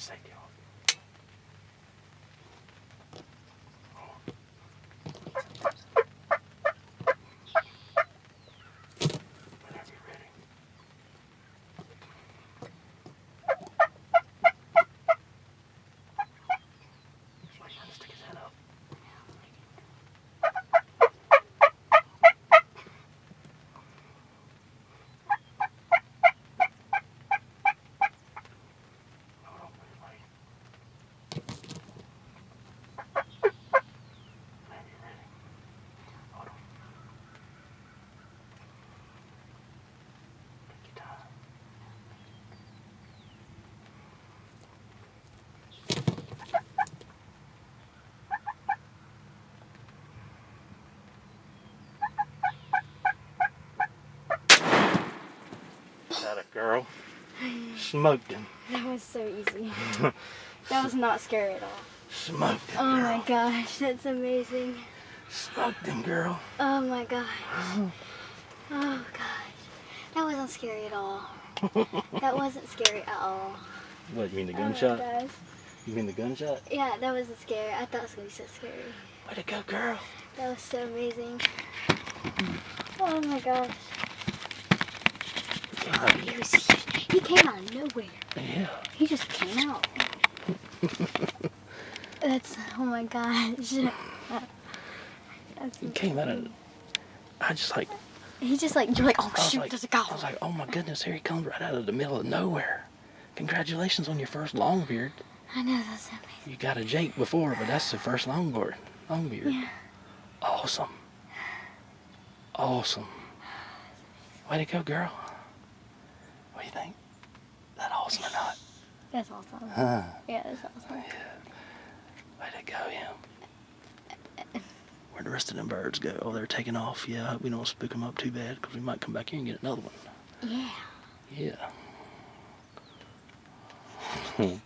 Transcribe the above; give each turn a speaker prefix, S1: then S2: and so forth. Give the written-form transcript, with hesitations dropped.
S1: safety off. Whenever you're ready. Looks like he's trying to stick his head up. Hold on, buddy. Whenever you're ready. Hold on. Take your time. That a girl? Smoked him.
S2: That was so easy. That was not scary at all.
S1: Smoked him,
S2: Oh
S1: girl.
S2: my gosh, that's amazing.
S1: Smoked him, girl.
S2: Oh my gosh. Oh gosh. That wasn't scary at all. That wasn't scary at all.
S1: What, you mean the
S2: Oh my
S1: gunshot?
S2: gosh.
S1: You mean the gunshot?
S2: Yeah, that wasn't scary. I thought it was going to be so scary.
S1: Way to go, girl.
S2: That was so amazing. Oh my gosh. Oh, he came out of nowhere.
S1: Yeah.
S2: He just came out. That's, oh my gosh. That's
S1: He came out of, I just like,
S2: He just like, you're like, oh
S1: I was
S2: shoot,
S1: like,
S2: there's a goblin.
S1: I was like, oh my goodness, here he comes right out of the middle of nowhere. Congratulations on your first longbeard.
S2: I know, that's amazing.
S1: You got a Jake before, but that's the first longbeard.
S2: Yeah.
S1: Awesome. Awesome. Way to go, girl. What do you think? Is that awesome or not?
S2: That's awesome.
S1: Huh?
S2: Yeah, that's awesome.
S1: Way to go, him. Where'd the rest of them birds go? Oh, they're taking off. Yeah, I hope we don't spook them up too bad, because we might come back here and get another one.
S2: Yeah.
S1: Yeah.